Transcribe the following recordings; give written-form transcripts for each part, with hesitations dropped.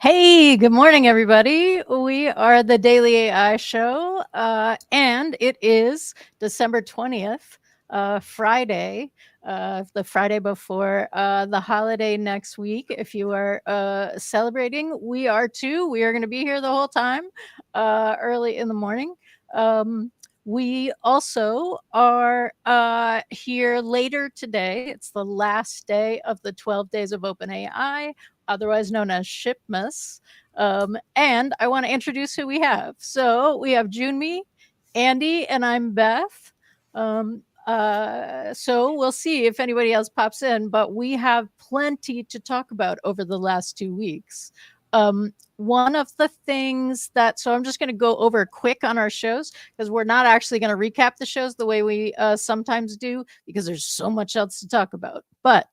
Hey, good morning, everybody. We are the Daily AI Show, and it is December 20th, Friday, the Friday before the holiday next week. If you are celebrating, we are too. We are going to be here the whole time, early in the morning. We also are here later today. It's the last day of the 12 days of OpenAI, otherwise known as Shipmas. And I want to introduce who we have. So we have Jyunmi, Andy, and I'm Beth. So we'll see if anybody else pops in, but we have plenty to talk about over the last 2 weeks. One of the things so I'm just going to go over quick on our shows because we're not actually going to recap the shows the way we sometimes do because there's so much else to talk about. But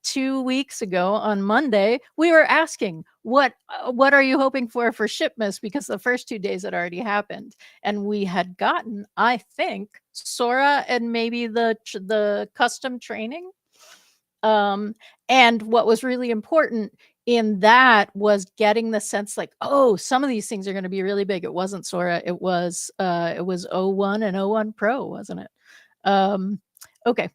2 weeks ago on Monday, we were asking what are you hoping for Shipmas, because the first 2 days had already happened, and we had gotten, I think, Sora and maybe the custom training. And what was really important in that was getting the sense like, oh, some of these things are going to be really big. It wasn't Sora, it was O1 and O1 Pro, wasn't it? Okay.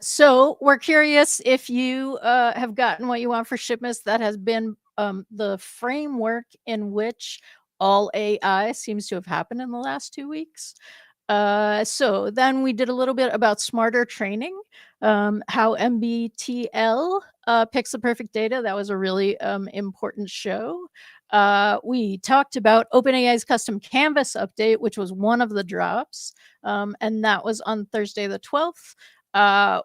So we're curious if you have gotten what you want for Shipmas. That has been the framework in which all AI seems to have happened in the last 2 weeks. So then we did a little bit about smarter training, how MBTL picks the perfect data. That was a really important show. We talked about OpenAI's custom canvas update, which was one of the drops, and that was on Thursday the 12th.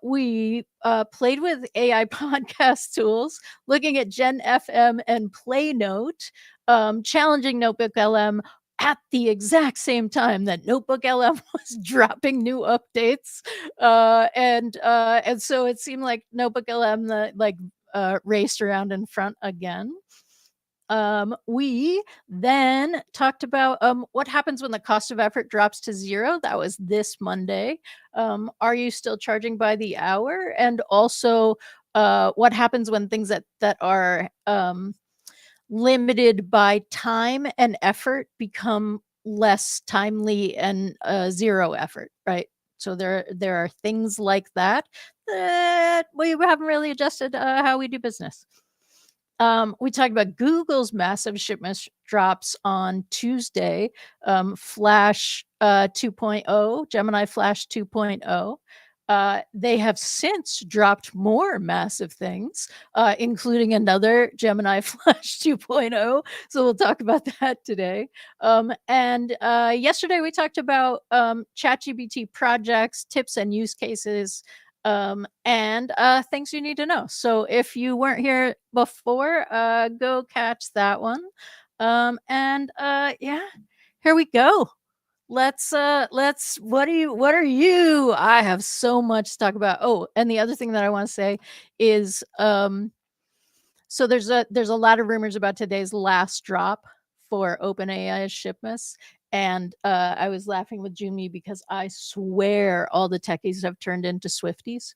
We played with AI podcast tools, looking at Gen FM and Playnote, challenging Notebook LM at the exact same time that Notebook LM was dropping new updates. And so it seemed like Notebook LM raced around in front again. We then talked about what happens when the cost of effort drops to zero. That was this Monday. Are you still charging by the hour? And also, what happens when things that are limited by time and effort become less timely and zero effort, right? So there are things like that we haven't really adjusted how we do business. We talked about Google's massive shipment drops on Tuesday, Flash 2.0, Gemini Flash 2.0. They have since dropped more massive things, including another Gemini Flash 2.0. So we'll talk about that today. And yesterday we talked about ChatGPT projects, tips and use cases, and things you need to know. So if you weren't here before, go catch that one. And yeah, here we go. Let's what are you? I have so much to talk about. Oh, and the other thing that I want to say is so there's a lot of rumors about today's last drop for OpenAI's Shipmas. And I was laughing with Jyunmi because I swear all the techies have turned into Swifties,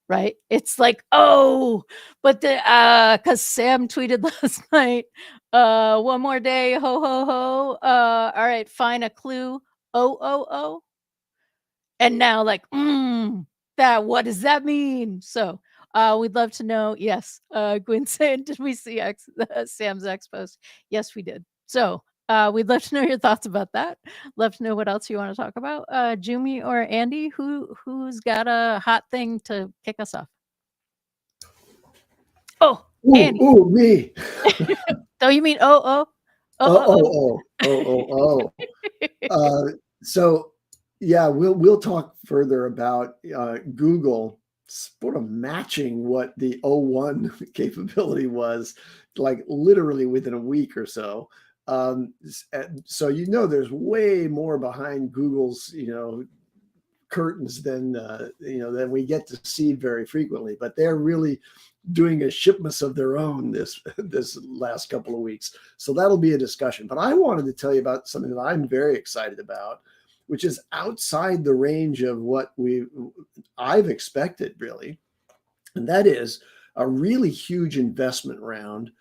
right? It's like, oh, but because Sam tweeted last night, one more day, ho, ho, ho. All right, find a clue, oh. And now, like, what does that mean? So we'd love to know. Yes, Gwen saying, did we see Sam's X post? Yes, we did. So we'd love to know your thoughts about that. Love to know what else you want to talk about. Jyunmi or Andy, who's got a hot thing to kick us off? Oh, Andy. Ooh, me. Oh, you mean oh. So yeah, we'll talk further about Google sort of matching what the O1 capability was, like literally within a week or so. So there's way more behind Google's curtains than we get to see very frequently, but they're really doing a shipments of their own this last couple of weeks. So that'll be a discussion. But I wanted to tell you about something that I'm very excited about, which is outside the range of what I've expected, really. And that is a really huge investment round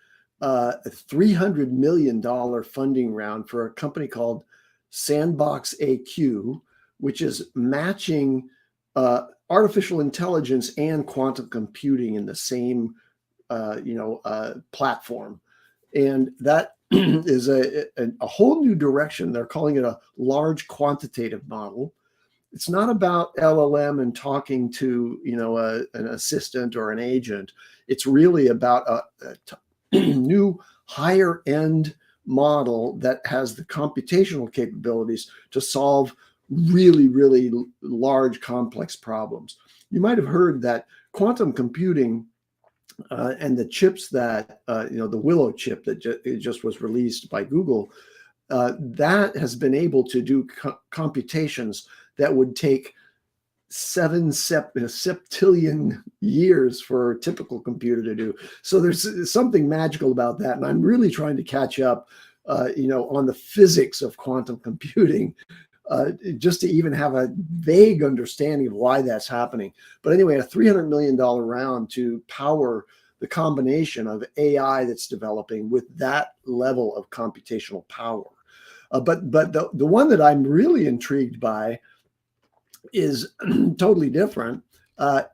a $300 million funding round for a company called Sandbox AQ, which is matching artificial intelligence and quantum computing in the same platform. And that is a whole new direction. They're calling it a large quantitative model. It's not about LLM and talking to an assistant or an agent. It's really about a new higher end model that has the computational capabilities to solve really, really large, complex problems. You might have heard that quantum computing and the chips that, the Willow chip that just was released by Google, that has been able to do computations that would take 7 septillion years for a typical computer to do. So there's something magical about that. And I'm really trying to catch up, on the physics of quantum computing, just to even have a vague understanding of why that's happening. But anyway, a $300 million round to power the combination of AI that's developing with that level of computational power. But the one that I'm really intrigued by is totally different.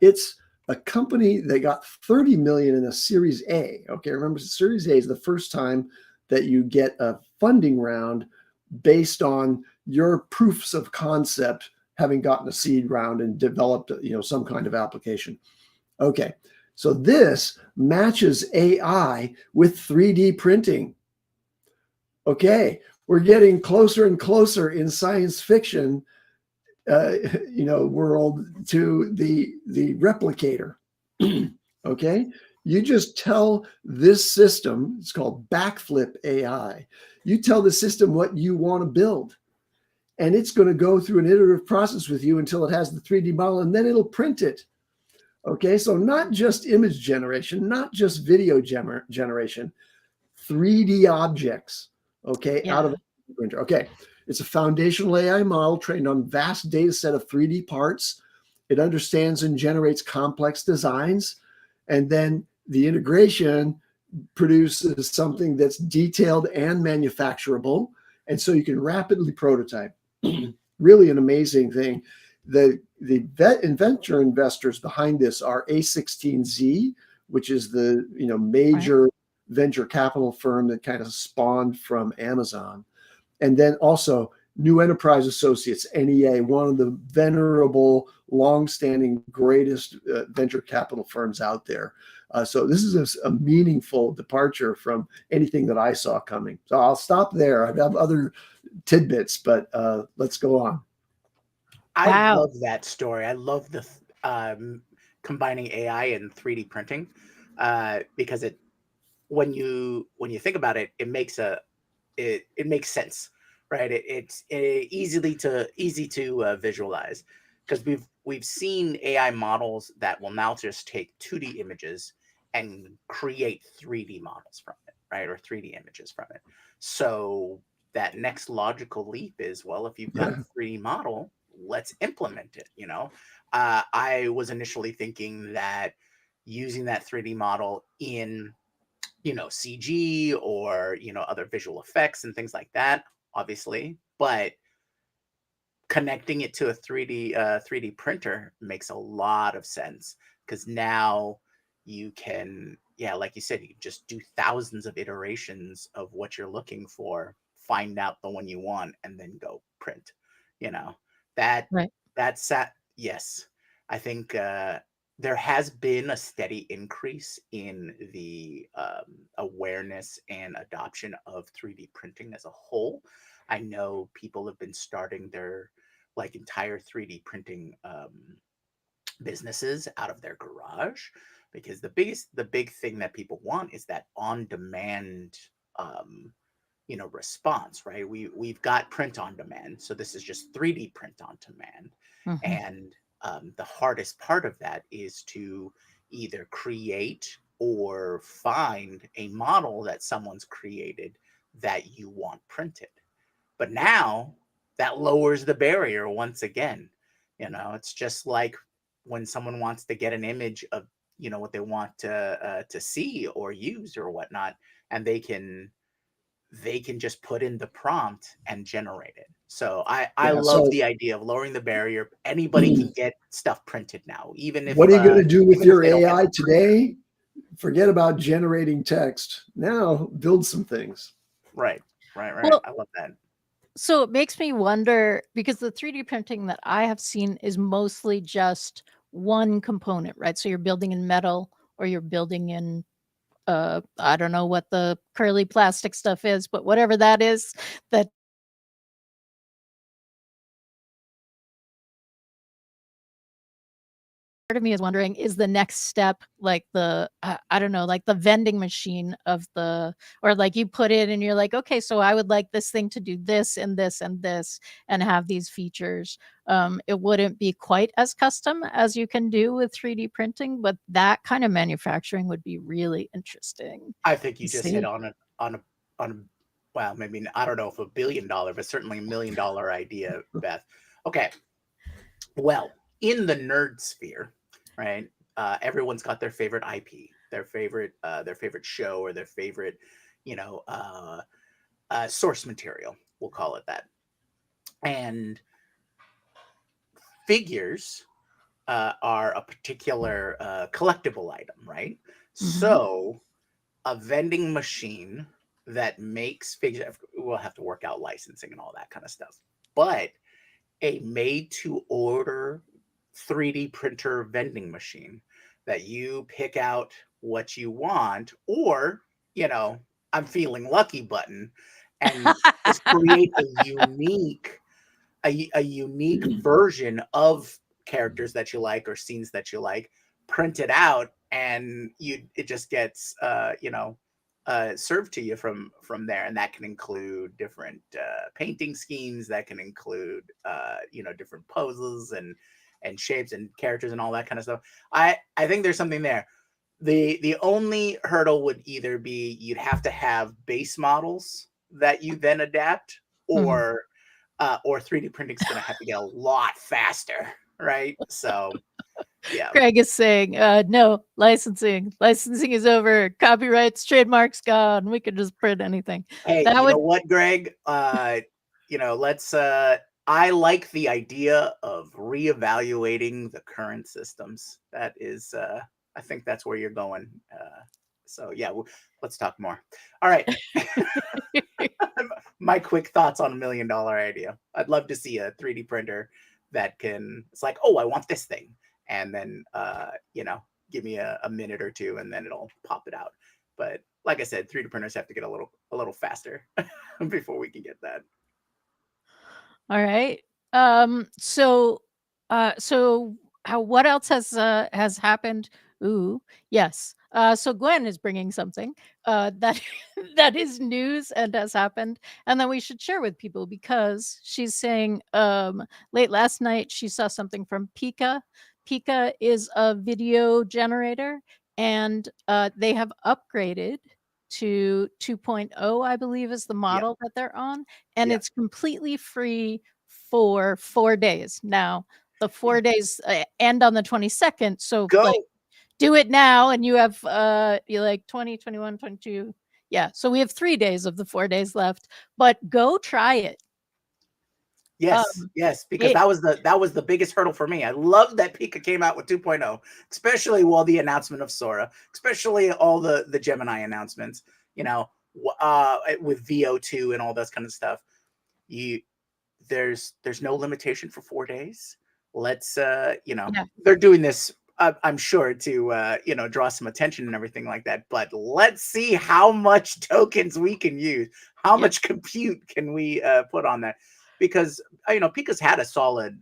It's a company that got 30 million in a Series A. Okay, remember, Series A is the first time that you get a funding round based on your proofs of concept having gotten a seed round and developed some kind of application. Okay, so this matches AI with 3D printing. Okay, we're getting closer and closer in science fiction world to the replicator. Okay, you just tell this system, it's called backflip AI, you tell the system what you want to build, and it's going to go through an iterative process with you until it has the 3D model, and then it'll print it. Okay, so not just image generation, not just video generation, 3D objects, okay, out of a printer. Okay, it's a foundational AI model trained on vast data set of 3D parts. It understands and generates complex designs, and then the integration produces something that's detailed and manufacturable, and so you can rapidly prototype. Really an amazing thing. The venture investors behind this are A16Z, which is the major venture capital firm that kind of spawned from Amazon. And then also New Enterprise Associates, NEA, one of the venerable, longstanding, greatest venture capital firms out there. So this is a meaningful departure from anything that I saw coming. So I'll stop there. I have other tidbits, but let's go on. I love that story. I love the combining AI and 3D printing because when you think about it, it makes sense, right? It's easy to visualize, because we've seen AI models that will now just take 2D images and create 3D models from it, right? Or 3D images from it. So that next logical leap is, well, if you've got a 3D model, let's implement it. I was initially thinking that using that 3D model in CG or other visual effects and things like that, obviously, but connecting it to a 3D printer makes a lot of sense, because now you can, like you said, you just do thousands of iterations of what you're looking for, find out the one you want, and then go print. That's yes. I think there has been a steady increase in the awareness and adoption of 3D printing as a whole. I know people have been starting their entire 3D printing businesses out of their garage, because the big thing that people want is that on-demand response, right? We've got print on demand, so this is just 3D print on demand. And the hardest part of that is to either create or find a model that someone's created that you want printed. But now that lowers the barrier once again. It's just like when someone wants to get an image of what they want to see or use or whatnot, and they can just put in the prompt and generate it. So I Yeah. love So the idea of lowering the barrier. Anybody can get stuff printed now, even if what are you going to do with your they don't get AI it. today? Forget about generating text. Now build some things. Right, right, right. Well, I love that. so it makes me wonder, because the 3D printing that I have seen is mostly just one component, right? So you're building in metal, or you're building in I don't know what the curly plastic stuff is, but whatever that is, that part of me is wondering, is the next step like the I don't know, like the vending machine of the, or like you put it and you're like, okay, so I would like this thing to do this and this and this and have these features. It wouldn't be quite as custom as you can do with 3D printing, but that kind of manufacturing would be really interesting I think to you just hit see. on a well, maybe I don't know if $1 billion, but certainly $1 million idea, Beth. Okay, well, in the nerd sphere, right? Everyone's got their favorite IP, their favorite show, or their favorite, you know, uh, source material. We'll call it that. And figures are a particular collectible item, right? Mhm. So a vending machine that makes figures, we'll have to work out licensing and all that kind of stuff. But a made to order 3D printer vending machine that you pick out what you want, or, you know, I'm feeling lucky button, and just create a unique version of characters that you like or scenes that you like, print it out, and it just gets served to you from there. And that can include different painting schemes, that can include different poses and shapes and characters and all that kind of stuff. I think there's something there. The only hurdle would either be you'd have to have base models that you then adapt, Mhm. or 3D printing is going to have to get a lot faster, right? So, yeah. Craig is saying, no, licensing is over, copyrights, trademarks gone, we can just print anything. Hey, That you know would what, Greg? Let's. I like the idea of reevaluating the current systems. That is, I think that's where you're going. So yeah, let's talk more. All right. My quick thoughts on $1 million idea. I'd love to see a 3D printer that can. It's like, oh, I want this thing, and then give me a minute or two, and then it'll pop it out. But like I said, 3D printers have to get a little faster before we can get that. all right. So what else has happened? Ooh, yes. So Gwen is bringing something that that is news and has happened, and then we should share with people, because she's saying late last night she saw something from Pika. Pika is a video generator, and they have upgraded to 2.0, I believe is the Yeah, model that they're on, and yeah. it's completely free for 4 days. Now, the 4 days end on the 22nd, so, like, Go. do it now and you have, you like 20, 21, 22. Yeah, so we have 3 days of the 4 days left, but go try it. Yes, Um, yes, because it that was the biggest hurdle for me. I love that Pika came out with 2.0, especially the announcement of Sora, especially all the Gemini announcements. With VO2 and all that kind of stuff. You there's no limitation for 4 days. Let's yeah, they're doing this. I'm sure to draw some attention and everything like that. But let's see how much tokens we can use. How yep, much compute can we put on that? Because Pika's had a solid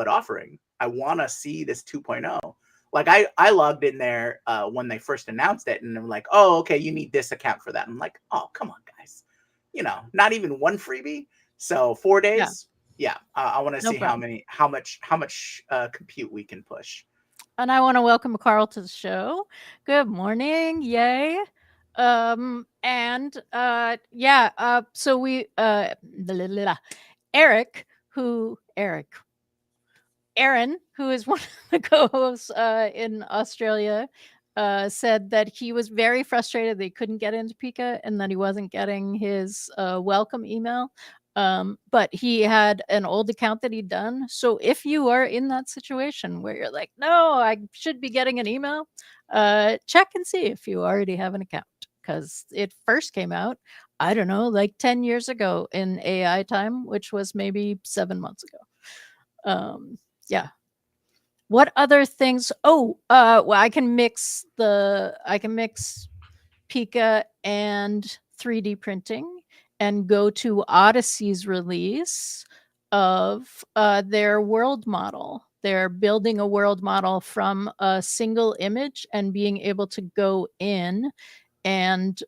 offering. I want to see this 2.0. Like I logged in there when they first announced it, and I'm like, oh, okay, you need this account for that. I'm like, oh, come on, guys. Not even one freebie. So four yeah, days, yeah. I want to no see problem. how much compute we can push. And I wanna welcome Carl to the show. Good morning, yay. And, yeah, so we, blah, blah, blah. Eric, who Eric Aaron, who is one of the co-hosts in Australia, said that he was very frustrated that he couldn't get into Pika and that he wasn't getting his welcome email. But he had an old account that he'd done. So if you are in that situation where you're like, no, I should be getting an email, check and see if you already have an account, because it first came out, I don't know, like 10 years ago in AI time, which was maybe 7 months ago. Yeah. What other things? Oh, well, I can mix Pika and 3D printing and go to Odyssey's release of their world model. They're building a world model from a single image and being able to go in and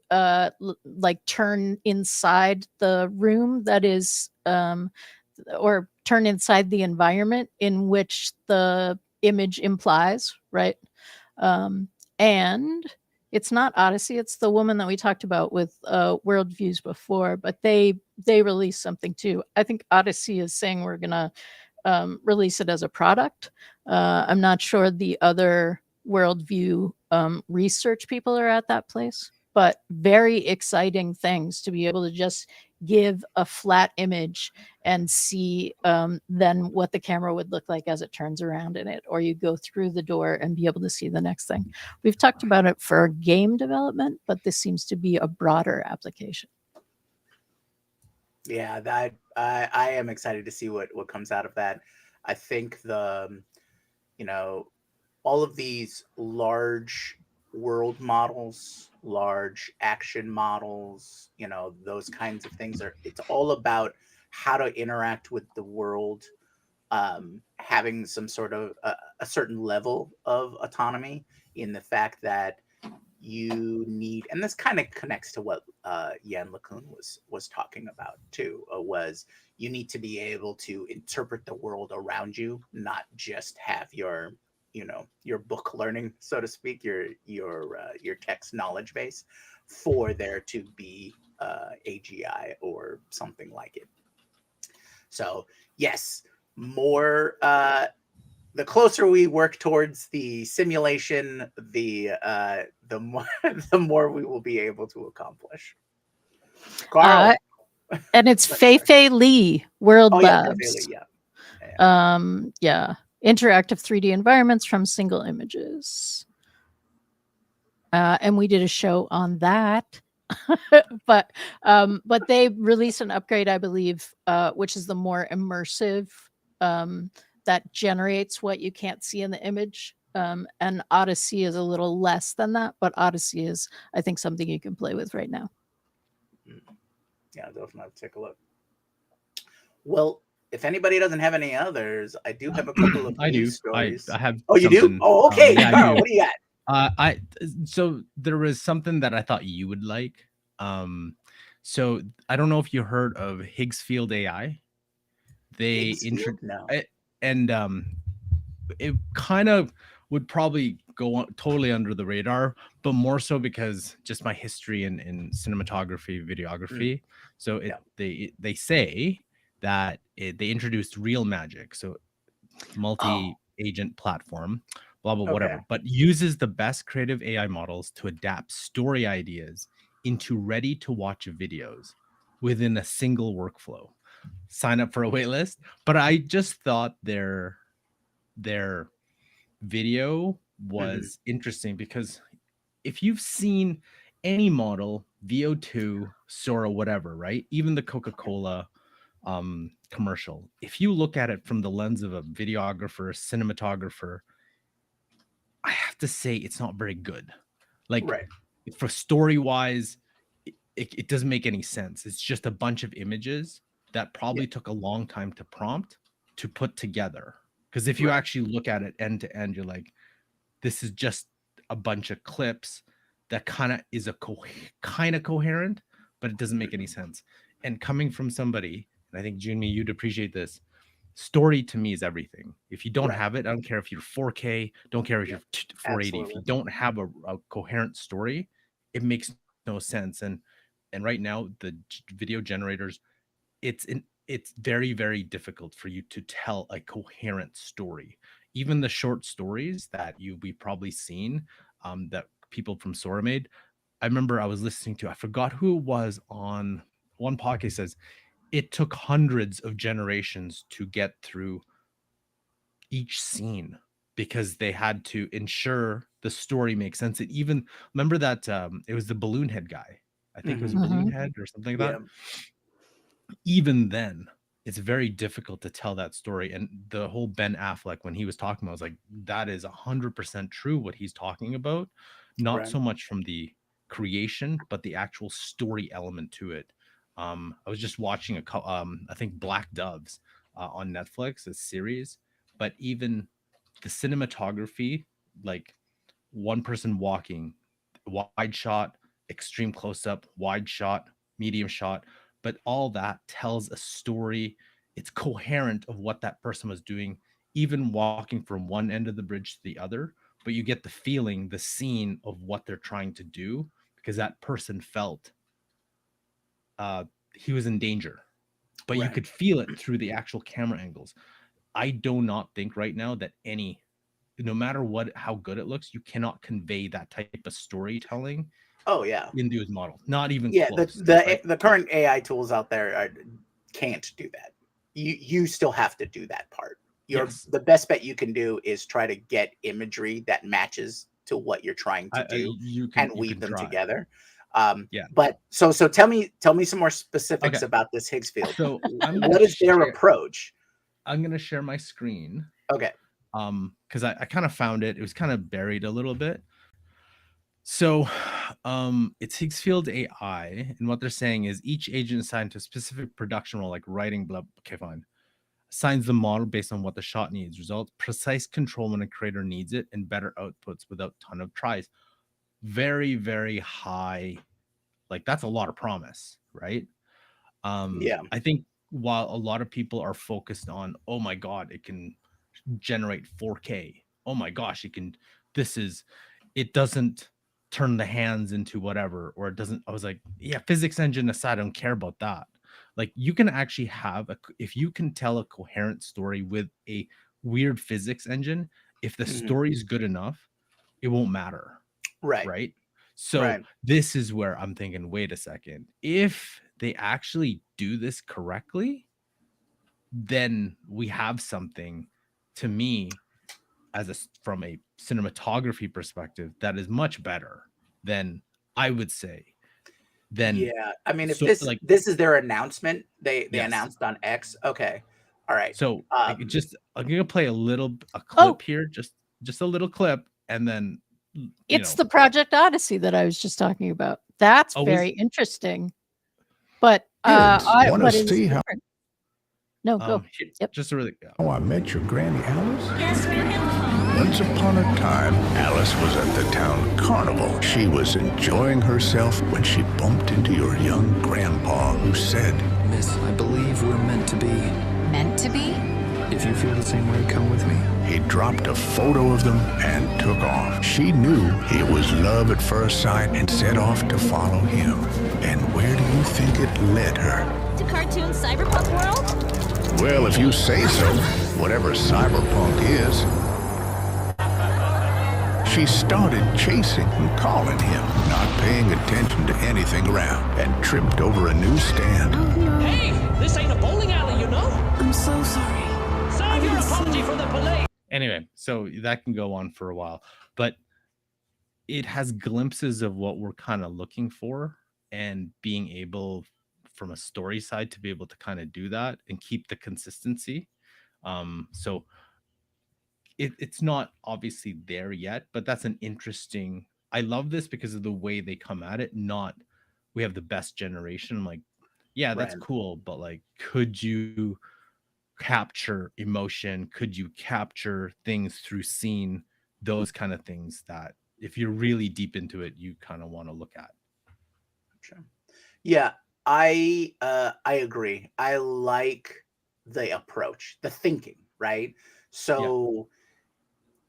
like turn inside the room that is or turn inside the environment in which the image implies, right? And it's not Odyssey, it's the woman that we talked about with worldviews before, but they released something too. I think Odyssey is saying we're gonna release it as a product. I'm not sure the other worldview research people are at that place, but very exciting things to be able to just give a flat image and see then what the camera would look like as it turns around in it, or you go through the door and be able to see the next thing. We've talked about it for game development, but this seems to be a broader application. Yeah, that I am excited to see what comes out of that. I think all of these large world models, large action models, those kinds of things it's all about how to interact with the world, having some sort of a certain level of autonomy, in the fact that you need, and this kind of connects to what Yann LeCun was talking about too, was you need to be able to interpret the world around you, not just have your book learning, so to speak, your text knowledge base, for there to be AGI or something like it. So yes, more the closer we work towards the simulation, the more the more we will be able to accomplish. Carl, and it's Feifei Li, World Labs. Feifei Li, yeah, interactive 3D environments from single images, and we did a show on that. but they released an upgrade, I believe, which is the more immersive, that generates what you can't see in the image. And Odyssey is a little less than that, but Odyssey is, I think, something you can play with right now. Yeah, definitely have to take a look. Well, if anybody doesn't have any others, I do have a couple of news stories. I have. Oh, you do? Oh, okay. Yeah, Carl, what do you got? So there was something that I thought you would like. So I don't know if you heard of Higgsfield AI. They introduced it, and it kind of would probably go on totally under the radar, but more so because just my history in cinematography, videography. So they say that they introduced Real Magic, so multi-agent platform, blah blah whatever, but uses the best creative AI models to adapt story ideas into ready-to-watch videos within a single workflow. Sign up for a wait list. But I just thought their video was interesting, because if you've seen any model, VO2, Sora, whatever, right? Even the Coca-Cola commercial, if you look at it from the lens of a videographer, cinematographer, I have to say it's not very good. Like, for story-wise, it doesn't make any sense. It's just a bunch of images that probably took a long time to prompt to put together. Because if you actually look at it end to end, you're like, this is just a bunch of clips that kind of is kind of coherent, but it doesn't make any sense. And coming from somebody, and I think Jyunmi, you'd appreciate this, story to me is everything. If you don't have it, I don't care if you're 4K, don't care if you're 480. Absolutely. If you don't have a coherent story, it makes no sense. And right now, the video generators, it's it's very, very difficult for you to tell a coherent story. Even the short stories that we've probably seen, that people from Sora made. I remember I was listening to, I forgot who it was on one podcast, says it took hundreds of generations to get through each scene because they had to ensure the story makes sense. It even, remember that it was the balloon head guy. I think it was balloon head or something like that. Even then, it's very difficult to tell that story. And the whole Ben Affleck, when he was talking, I was like, that is 100% true what he's talking about. Not so much from the creation, but the actual story element to it. I was just watching I think Black Doves on Netflix, a series, but even the cinematography, like one person walking, wide shot, extreme close up, wide shot, medium shot, but all that tells a story. It's coherent of what that person was doing, even walking from one end of the bridge to the other. But you get the feeling, the scene of what they're trying to do, because that person felt he was in danger, but you could feel it through the actual camera angles. I do not think right now that no matter how good it looks, you cannot convey that type of storytelling. Oh yeah, into his model, not even close. The current AI tools out there can't do that. You still have to do that part. The best bet you can do is try to get imagery that matches to what you're trying to do and weave them together. But so tell me some more specifics about this Higgs field. So what is their approach? I'm gonna share my screen. Okay. Because I kind of found it. It was kind of buried a little bit. So it's Higgs field AI, and what they're saying is each agent assigned to a specific production role, like writing, blah, okay, fine, assigns the model based on what the shot needs, results precise control when a creator needs it, and better outputs without a ton of tries. Very, very high, like that's a lot of promise, right? I think while a lot of people are focused on, oh my god, it can generate 4K, oh my gosh, it doesn't turn the hands into whatever, or it doesn't. I was like, yeah, physics engine aside, I don't care about that. Like, you can actually have if you can tell a coherent story with a weird physics engine, if the story is good enough, it won't matter. Right. So this is where I'm thinking, wait a second, if they actually do this correctly, then we have something, to me, from a cinematography perspective, that is much better than, I would say. I mean, if this is their announcement, they announced on X. Okay, all right. So I'm gonna play a clip here, just a little clip, and then it's the Project Odyssey that I was just talking about. That's very interesting. But I want to see how. No, go. Just really. Oh, I met your Granny Alice? Yes, Grandpa. Once upon a time, Alice was at the town carnival. She was enjoying herself when she bumped into your young grandpa, who said, Miss, I believe we're meant to be. Meant to be? If you feel the same way, come with me. He dropped a photo of them and took off. She knew it was love at first sight and set off to follow him. And where do you think it led her? To cartoon cyberpunk world? Well, if you say so, whatever cyberpunk is. She started chasing and calling him, not paying attention to anything around, and tripped over a newsstand. Oh, no. Hey, this ain't a bowling alley, you know? I'm so sorry. Save your apology for the police. Anyway, so that can go on for a while, but it has glimpses of what we're kind of looking for, and being able, from a story side, to be able to kind of do that and keep the consistency. So it's not obviously there yet, but that's an interesting. I love this because of the way they come at it. Not, we have the best generation. I'm like, yeah, that's cool, but like, could you capture emotion? Could you capture things through scene? Those kind of things that, if you're really deep into it, you kind of want to look at. Sure. Yeah, I agree. I like the approach, the thinking, right? So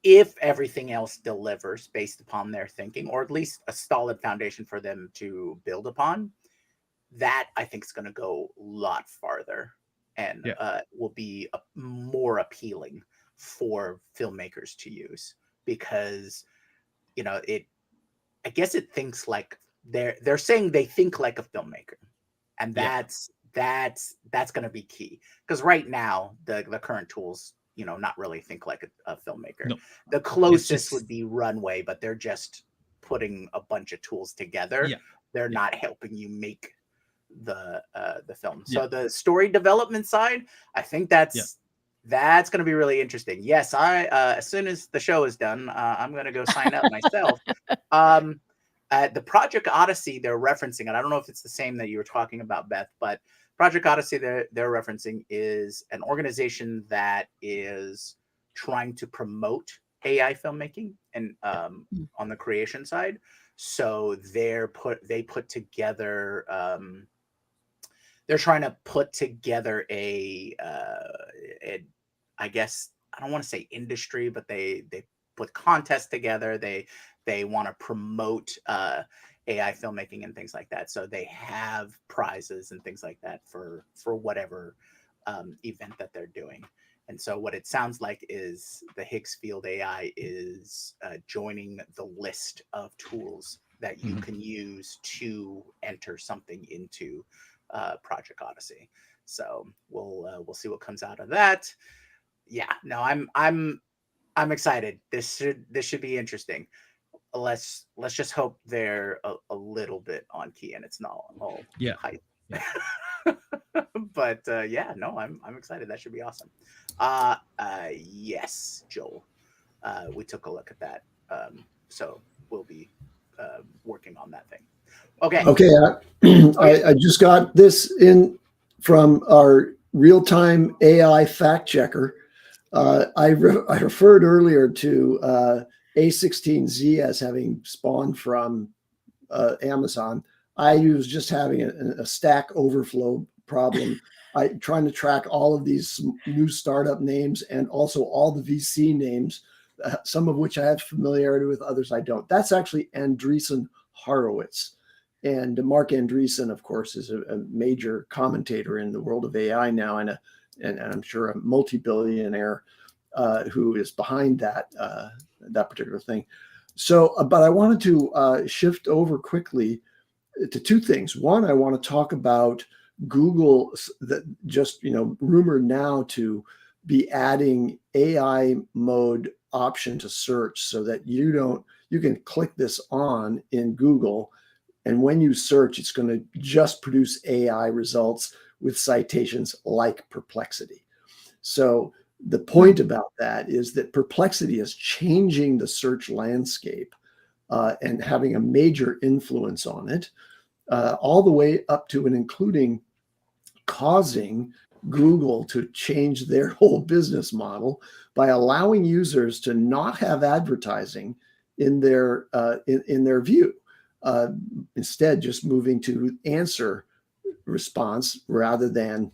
if everything else delivers based upon their thinking, or at least a solid foundation for them to build upon, that I think is going to go a lot farther and Yeah. will be more appealing for filmmakers to use, because I guess it thinks like they're saying they think like a filmmaker, and Yeah. that's going to be key, because right now the current tools not really think like a filmmaker. No. The closest just- would be Runway, but they're just putting a bunch of tools together. Yeah. They're Yeah. not helping you make the film. Yeah. So the story development side, I think that's going to be really interesting. Yes, I as soon as the show is done, I'm going to go sign up myself. The Project Odyssey they're referencing, and I don't know if it's the same that you were talking about, Beth, but Project Odyssey they're referencing is an organization that is trying to promote AI filmmaking and on the creation side. So they put together they're trying to put together a I guess I don't want to say industry, but they put contests together. They want to promote AI filmmaking and things like that. So they have prizes and things like that for whatever event that they're doing. And so what it sounds like is the Higgs Field AI is joining the list of tools that you can use to enter something into Project Odyssey. So we'll see what comes out of that. Yeah, no, I'm excited. This should be interesting. Let's just hope they're a little bit on key and it's not all hype. Yeah. But yeah, no, I'm excited. That should be awesome. Yes, Joel. We took a look at that. So we'll be working on that thing. Okay. Okay. I just got this in from our real-time AI fact checker. I referred earlier to A16Z as having spawned from Amazon. I was just having a Stack Overflow problem. Trying to track all of these new startup names and also all the VC names, some of which I have familiarity with, others I don't. That's actually Andreessen Horowitz. And Mark Andreessen, of course, is a major commentator in the world of AI now, and I'm sure a multi-billionaire who is behind that particular thing. So, but I wanted to shift over quickly to two things. One, I want to talk about Google, that just rumored now to be adding AI mode option to search, so that you can click this on in Google, and when you search, it's going to just produce AI results with citations like Perplexity. So the point about that is that Perplexity is changing the search landscape and having a major influence on it, all the way up to and including causing Google to change their whole business model by allowing users to not have advertising in their view. Instead, just moving to answer response rather than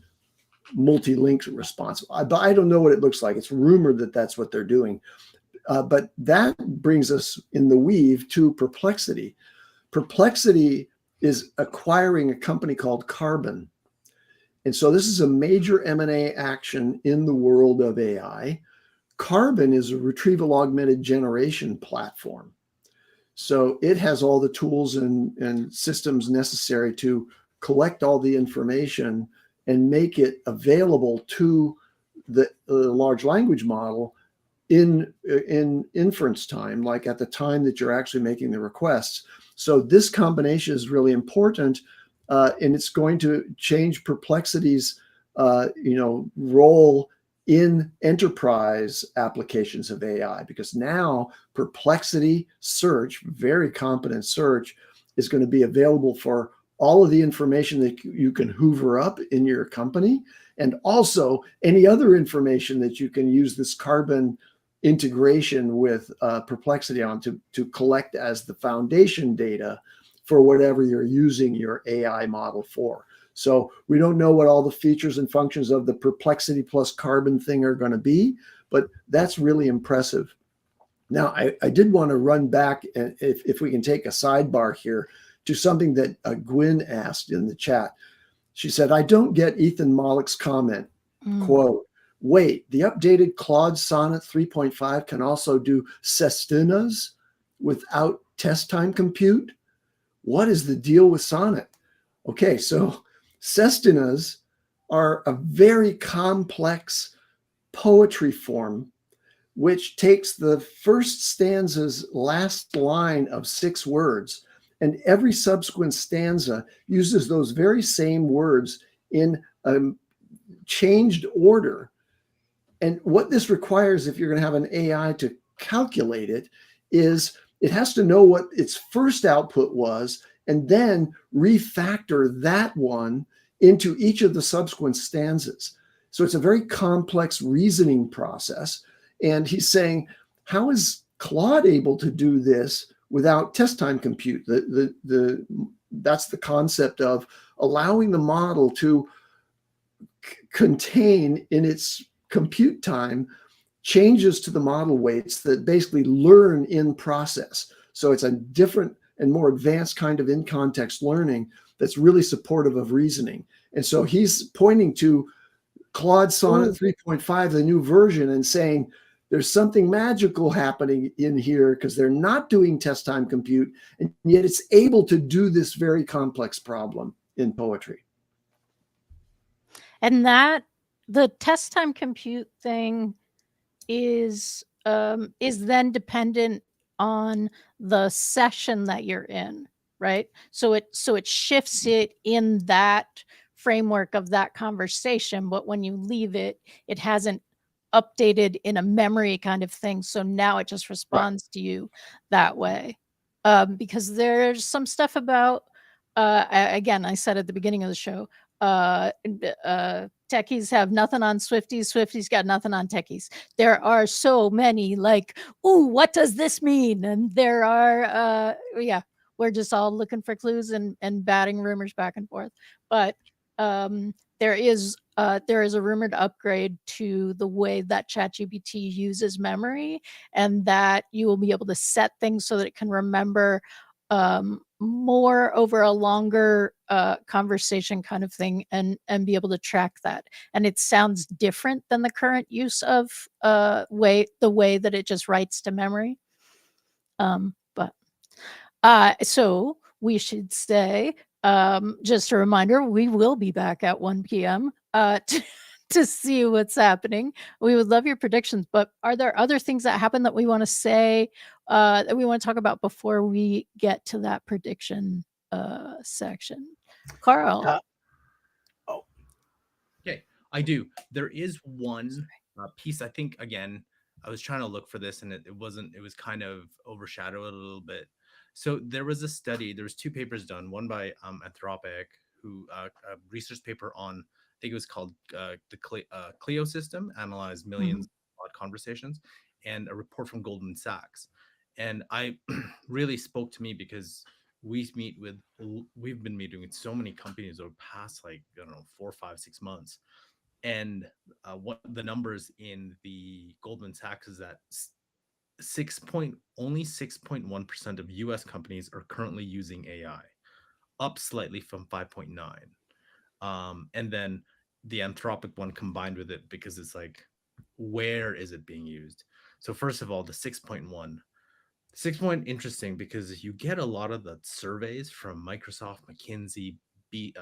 multi-link response. But I don't know what it looks like. It's rumored that that's what they're doing. But that brings us in the weave to Perplexity. Perplexity is acquiring a company called Carbon. And so this is a major M&A action in the world of AI. Carbon is a retrieval augmented generation platform. So it has all the tools and systems necessary to collect all the information and make it available to the large language model in inference time, like at the time that you're actually making the requests. So this combination is really important, and it's going to change Perplexity's role in enterprise applications of AI, because now Perplexity search, very competent search, is going to be available for all of the information that you can hoover up in your company, and also any other information that you can use this Carbon integration with Perplexity on to collect as the foundation data for whatever you're using your AI model for. So we don't know what all the features and functions of the Perplexity plus Carbon thing are going to be, but that's really impressive. Now, I did want to run back, and if we can take a sidebar here, to something that Gwyn asked in the chat. She said, I don't get Ethan Mollick's comment, quote, wait, the updated Claude Sonnet 3.5 can also do sestinas without test time compute? What is the deal with Sonnet? Okay, so sestinas are a very complex poetry form which takes the first stanza's last line of 6 words, and every subsequent stanza uses those very same words in a changed order. And what this requires, if you're going to have an AI to calculate it, is it has to know what its first output was and then refactor that one into each of the subsequent stanzas. So it's a very complex reasoning process. And he's saying, how is Claude able to do this without test time compute? That's the concept of allowing the model to contain in its compute time changes to the model weights that basically learn in process. So it's a different and more advanced kind of in-context learning that's really supportive of reasoning. And so he's pointing to Claude Sonnet 3.5, the new version, and saying there's something magical happening in here because they're not doing test time compute, and yet it's able to do this very complex problem in poetry. And that the test time compute thing is then dependent on the session that you're in, right? So it shifts it in that framework of that conversation, but when you leave it, it hasn't updated in a memory kind of thing. So now it just responds to you that way. Because there's some stuff about, again, I said at the beginning of the show, techies have nothing on Swifties. Swifties got nothing on techies. There are so many like, ooh, what does this mean? And there are, we're just all looking for clues and batting rumors back and forth. But there is a rumored upgrade to the way that ChatGPT uses memory, and that you will be able to set things so that it can remember more over a longer conversation kind of thing, and be able to track that. And it sounds different than the current use of the way that it just writes to memory. So we should say, just a reminder, we will be back at 1 p.m. To see what's happening. We would love your predictions, but are there other things that happen that we want to say, that we want to talk about before we get to that prediction section? Carl. Okay, I do. There is one piece, I think, again, I was trying to look for this and it was kind of overshadowed a little bit. So there was a study, there was 2 papers done, one by Anthropic, who a research paper on, I think it was called the Clio system, analyzed millions of conversations, and a report from Goldman Sachs. And I really spoke to me because we've been meeting with so many companies over the past, like, I don't know, 4, 5, 6 months. And what the numbers in the Goldman Sachs is that only 6.1% of US companies are currently using AI, up slightly from 5.9. And then the Anthropic one combined with it, because it's like, where is it being used? So first of all, the 6.1. 6 point interesting because you get a lot of the surveys from Microsoft, McKinsey, the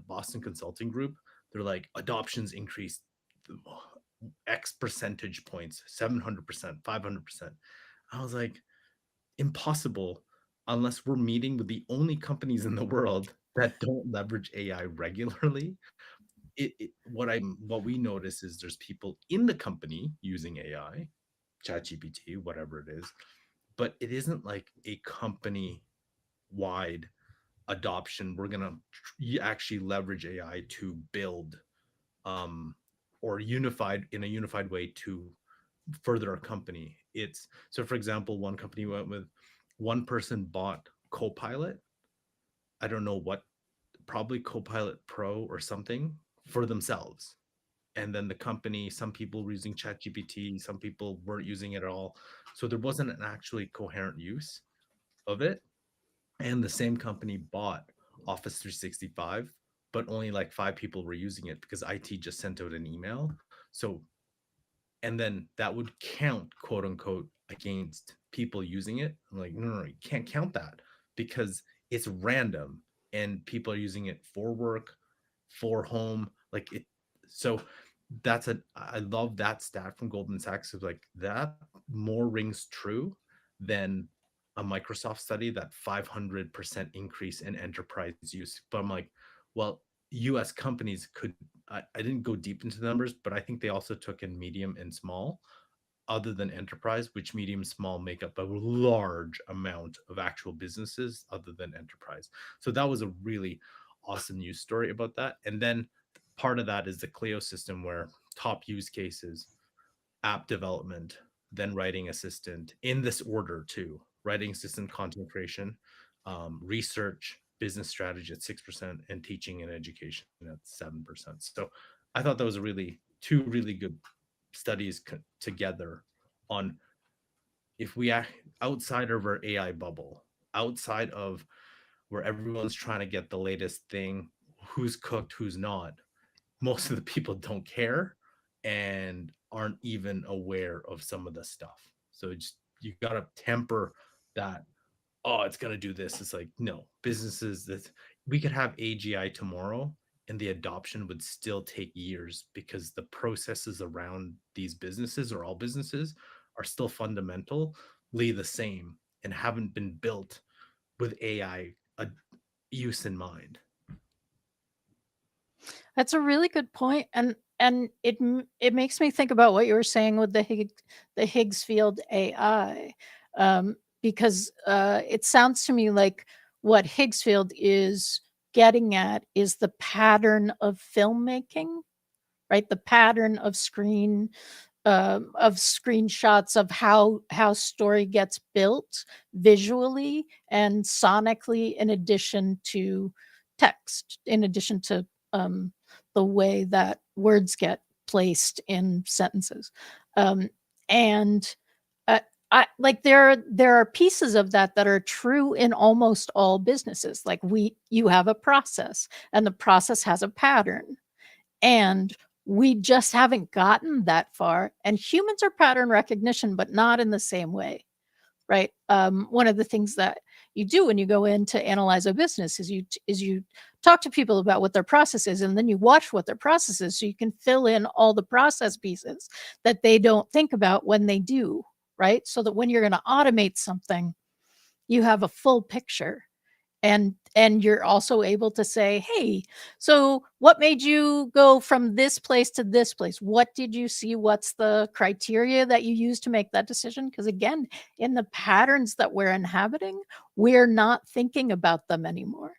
Boston Consulting Group. They're like, adoptions increased X percentage points, 700%, 500%. I was like, impossible unless we're meeting with the only companies in the world that don't leverage AI regularly. What we notice is there's people in the company using AI, ChatGPT, whatever it is, but it isn't like a company wide adoption. We're gonna actually leverage AI to build or in a unified way to further our company. It's so, for example, one company went with, one person bought Copilot, I don't know what, probably Copilot Pro or something, for themselves. And then the company, some people were using ChatGPT, some people weren't using it at all. So there wasn't an actually coherent use of it. And the same company bought Office 365 but only like 5 people were using it because IT just sent out an email. So, and then that would count, quote unquote, against people using it. I'm like, no, you can't count that because it's random and people are using it for work, for home, like it. So I love that stat from Goldman Sachs. Is like that more rings true than a Microsoft study, that 500% increase in enterprise use. But I'm like, well, US companies could, I didn't go deep into the numbers, but I think they also took in medium and small, other than enterprise, which medium small make up a large amount of actual businesses other than enterprise. So that was a really awesome news story about that. And then part of that is the Clio system, where top use cases, app development, then writing assistant, in this order too: writing assistant, content creation, research, business strategy at 6%, and teaching and education at 7%. So I thought that was two really good studies together on, if we outside of our AI bubble, outside of where everyone's trying to get the latest thing, who's cooked, who's not, most of the people don't care and aren't even aware of some of the stuff. So you got to temper that. Oh, it's going to do this. It's like, no, businesses that we could have AGI tomorrow and the adoption would still take years, because the processes around these businesses, or all businesses, are still fundamentally the same and haven't been built with AI use in mind. That's a really good point, and it makes me think about what you were saying with the Higgs field AI, because it sounds to me like what Higgs field is getting at is the pattern of filmmaking, right? The pattern of screenshots of how story gets built visually and sonically, in addition to text, in addition to the way that words get placed in sentences. And I like there are pieces of that that are true in almost all businesses. Like you have a process, and the process has a pattern, and we just haven't gotten that far. And humans are pattern recognition, but not in the same way, right? One of the things that you do when you go in to analyze a business is you talk to people about what their process is, and then you watch what their process is, so you can fill in all the process pieces that they don't think about when they do, right? So that when you're going to automate something, you have a full picture. And you're also able to say, hey, so what made you go from this place to this place? What did you see? What's the criteria that you use to make that decision? Because again, in the patterns that we're inhabiting, we're not thinking about them anymore.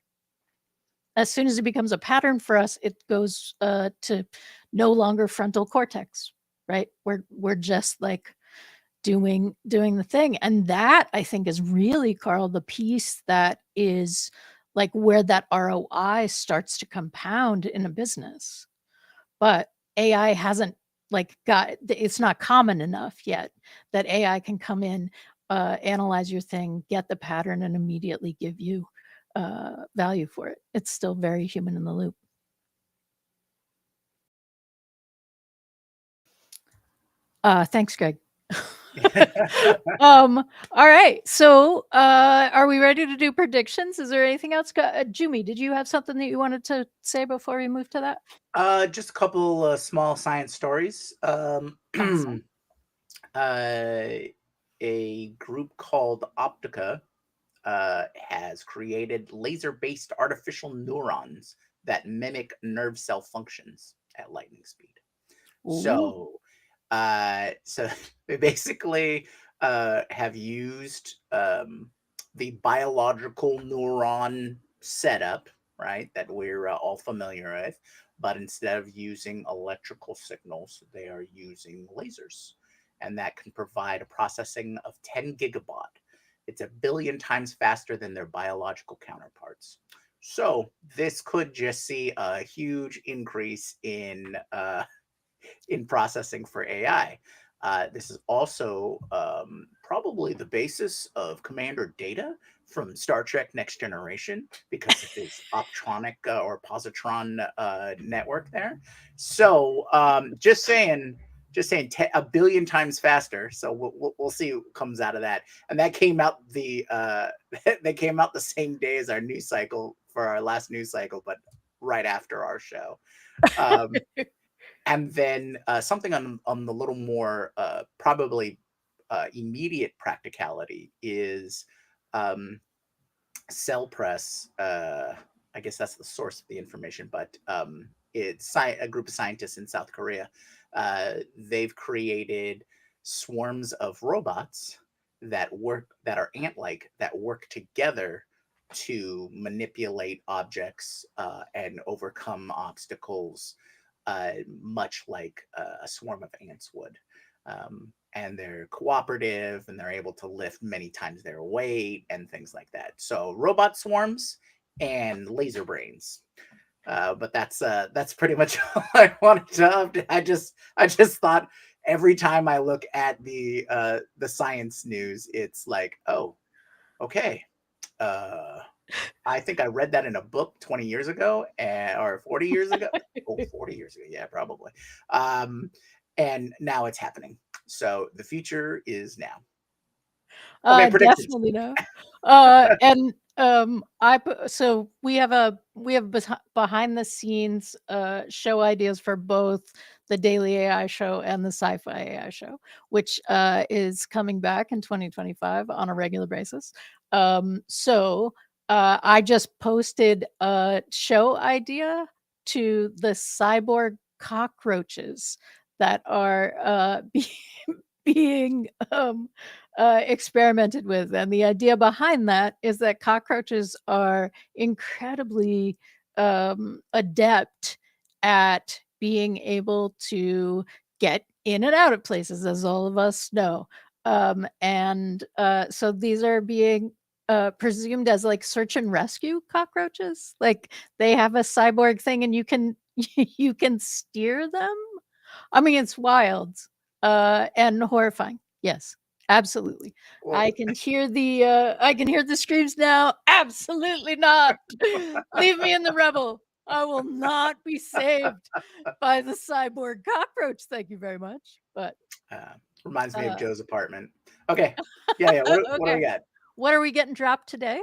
As soon as it becomes a pattern for us, it goes to no longer frontal cortex, right? We're just like doing the thing. And that, I think, is really, Karl, the piece that is like where that ROI starts to compound in a business. But AI hasn't it's not common enough yet that AI can come in, analyze your thing, get the pattern, and immediately give you value for it. It's still very human in the loop. Thanks, Greg. All right. So are we ready to do predictions? Is there anything else? Jyunmi, did you have something that you wanted to say before we move to that? Just a couple small science stories. Awesome. A group called Optica has created laser-based artificial neurons that mimic nerve cell functions at lightning speed. Ooh. So they basically have used the biological neuron setup, right, that we're all familiar with, but instead of using electrical signals, they are using lasers, and that can provide a processing of 10 gigabaud. It's 1 billion times faster than their biological counterparts. So this could just see a huge increase in processing for AI. This is also probably the basis of Commander Data, from Star Trek Next Generation because of his optronic or positron network there. So just saying a billion times faster. So we'll see what comes out of that. And that came out the same day as our news cycle for our last news cycle, but right after our show. And then something on the little more probably immediate practicality is Cell Press. I guess that's the source of the information, but it's a group of scientists in South Korea. They've created swarms of robots that are ant-like, that work together to manipulate objects and overcome obstacles, much like a swarm of ants would. And they're cooperative, and they're able to lift many times their weight and things like that. So robot swarms and laser brains. But that's pretty much all I wanted to update. I just thought every time I look at the science news, it's like, oh, okay. I think I read that in a book 20 years ago or 40 years ago. 40 years ago. Yeah, probably. And now it's happening. So the future is now. Okay, predictions. Definitely no. And so we have behind the scenes show ideas for both the Daily AI show and the Sci-Fi AI show, which is coming back in 2025 on a regular basis. So I just posted a show idea to the cyborg cockroaches that are being experimented with. And the idea behind that is that cockroaches are incredibly adept at being able to get in and out of places, as all of us know. So these are being presumed as like search and rescue cockroaches. Like they have a cyborg thing and you can you can steer them. I mean, it's wild and horrifying. Yes, absolutely. Well, I can hear the screams now. Absolutely not. Leave me in the rubble. I will not be saved by the cyborg cockroach. Thank you very much. But reminds me of Joe's apartment. Okay. Yeah. What do we got? What are we getting dropped today?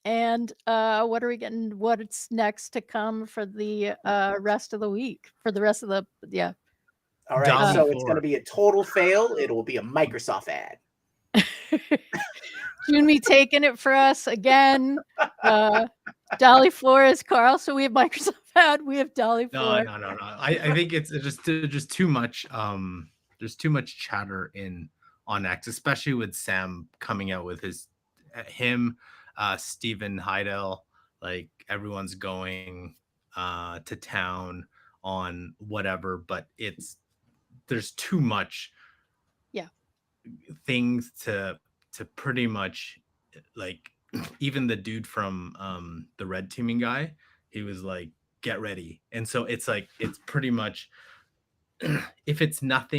And what's next to come for the rest of the week? For the rest of the All right, so it's going to be a total fail. It will be a Microsoft ad. Jyunmi taking it for us again. Dolly 4 is Carl, so we have Microsoft ad. We have Dolly 4. No. I think it's just too much. There's too much chatter on X, especially with Sam coming out with Stephen Heidel. Like everyone's going to town on whatever, but there's too much things to pretty much, like, even the dude from the red teaming guy, he was like, get ready. And so it's like, it's pretty much if it's not,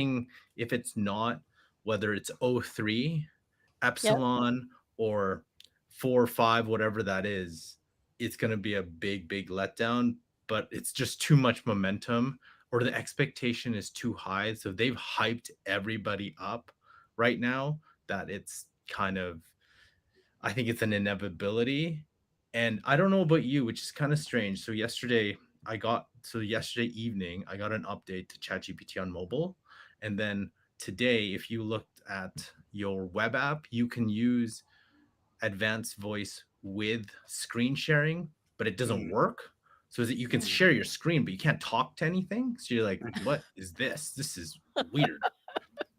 whether it's 03 epsilon or 4 or 5, whatever that is, it's going to be a big letdown. But it's just too much momentum, or the expectation is too high. So they've hyped everybody up right now that it's kind of, I think it's an inevitability. And I don't know about you, which is kind of strange. So yesterday evening, I got an update to ChatGPT on mobile. And then today, if you looked at your web app, you can use advanced voice with screen sharing, but it doesn't work. So is it you can share your screen, but you can't talk to anything? So you're like, what is this? This is weird.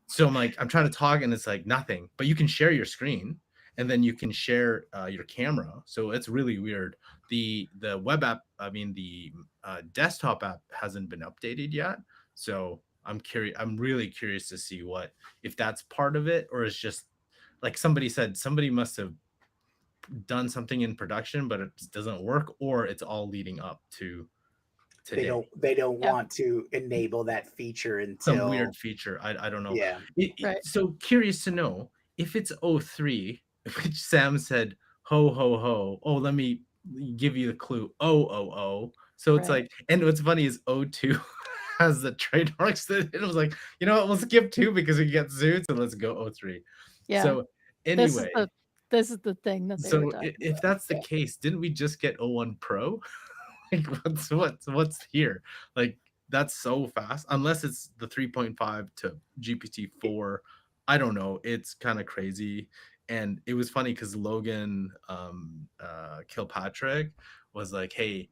So I'm trying to talk and it's like nothing, but you can share your screen and then you can share your camera. So it's really weird. The web app, the desktop app hasn't been updated yet. So I'm really curious to see if that's part of it, or it's just like somebody said, somebody must have done something in production, but it doesn't work, or it's all leading up to today. They don't want to enable that feature until some weird feature. I don't know. Yeah. So curious to know if it's 03, which Sam said, ho, ho, ho. Oh, let me give you the clue. Oh, oh, oh. So it's Right. like, and what's funny is O2 has the trademarks that it was like, you know what, we'll skip 2 because we get suits and let's go O3. Yeah. So This is anyway, the thing that they were so talking if about. that's the Yeah. case, didn't we just get O1 Pro? Like what's here? Like that's so fast. Unless it's the 3.5 to GPT-4. I don't know. It's kind of crazy. And it was funny because Logan Kilpatrick was like, hey,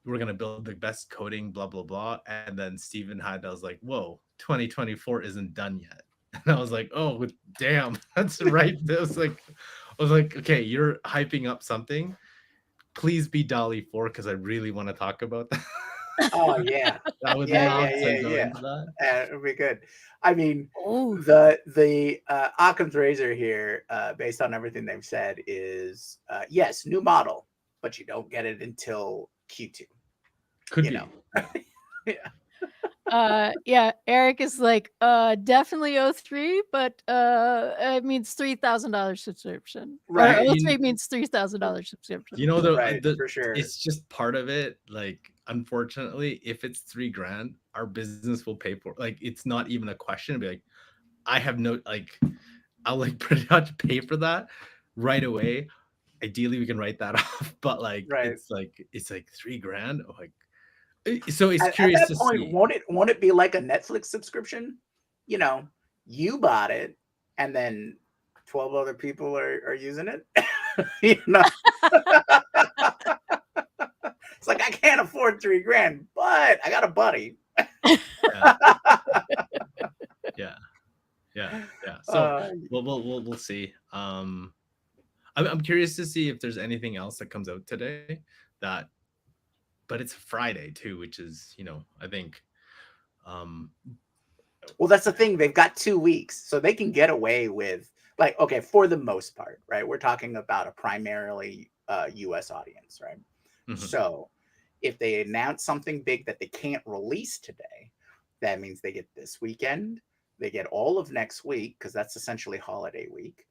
we're gonna build the best coding, blah blah blah. And then Stephen Hyde was like, whoa, 2024 isn't done yet. And I was like, oh damn, that's right. I was like, okay, you're hyping up something. Please be DALL-E 4 because I really want to talk about that. Oh yeah, I would yeah, love yeah, to yeah, go yeah. into that. It'd be good. I mean, Oh, the Occam's razor here, based on everything they've said, is yes, new model, but you don't get it until Q2. Could You be. know. Yeah. yeah, Eric is like, definitely O3, but it means $3,000 subscription. Right. Or You- O3 means $3,000 subscription. You know, Right, for sure. it's just part of it. Like, unfortunately, if it's $3,000, our business will pay for it. Like, it's not even a question. It'd be like, I have no, like, I'll like pretty much pay for that right away. Ideally, we can write that off, but like, Right. it's like $3,000. Oh, like, so it's At curious that to point, see. won't it be like a Netflix subscription? You know, you bought it, and then 12 other people are using it. You know, it's like I can't afford $3,000, but I got a buddy. Yeah. So we'll see. I'm curious to see if there's anything else that comes out today that, but it's Friday too, which is, you know, I think well, that's the thing. They've got 2 weeks, so they can get away with, like, okay, for the most part, right? We're talking about a primarily US audience, right? Mhm. So if they announce something big that they can't release today, that means they get this weekend, they get all of next week, because that's essentially holiday week.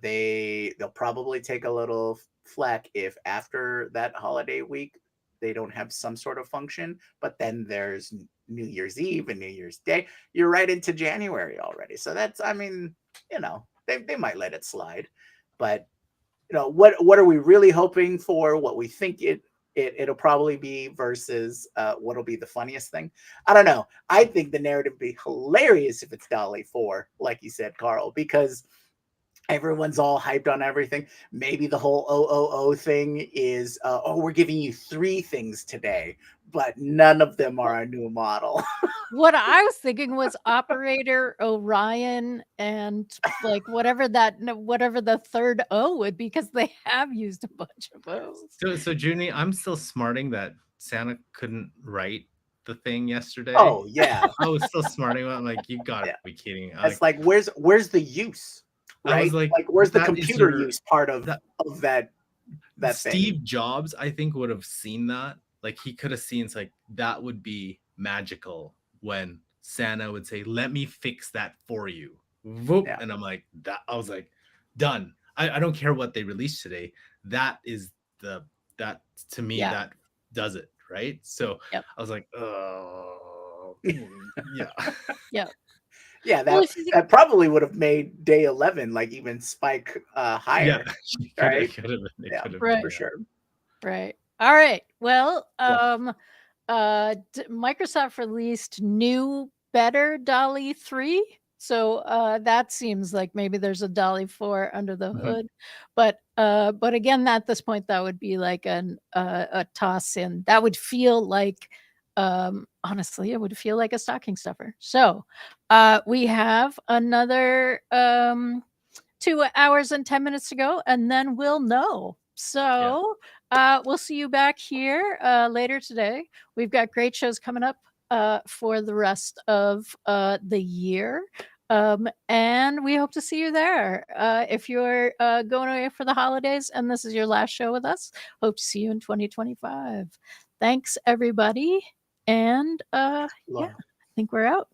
They'll probably take a little flack if after that holiday week they don't have some sort of function, but then there's New Year's Eve and New Year's Day. You're right into January already. So that's, I mean, you know, they might let it slide. But, you know, what are we really hoping for? What we think it'll probably be versus what'll be the funniest thing? I don't know. I think the narrative would be hilarious if it's DALL-E 4, like you said, Carl, because everyone's all hyped on everything. Maybe the whole OOO thing is, oh, we're giving you 3 things today, but none of them are a new model. What I was thinking was Operator Orion and like whatever the third O would be, because they have used a bunch of O's. So Junie, I'm still smarting that Santa couldn't write the thing yesterday. Oh yeah, I was still smarting. I'm like, you gotta be kidding. It's like, where's the use? Right? I was like, where's the that is computer your- use part of that Steve thing? Jobs, I think, would have seen that. Like, he could have seen, it's like, that would be magical when Santa would say, let me fix that for you. Whoop. Yeah. And I'm like, I was like, done. I don't care what they released today. That is that to me, that does it. Right. So I was like, oh, yeah. Yeah. Yeah, that probably would have made day 11 like even spike higher. Yeah, right? could have been. Yeah, right. for sure. Right. All right. Well, Microsoft released new, better DALL-E 3. So that seems like maybe there's a DALL-E 4 under the hood. But again, at this point, that would be like a toss in. That would feel like, honestly, it would feel like a stocking stuffer. So we have another 2 hours and 10 minutes to go, and then we'll know. So we'll see you back here later today. We've got great shows coming up for the rest of the year. And we hope to see you there. If you're going away for the holidays and this is your last show with us, hope to see you in 2025. Thanks, everybody. And I think we're out.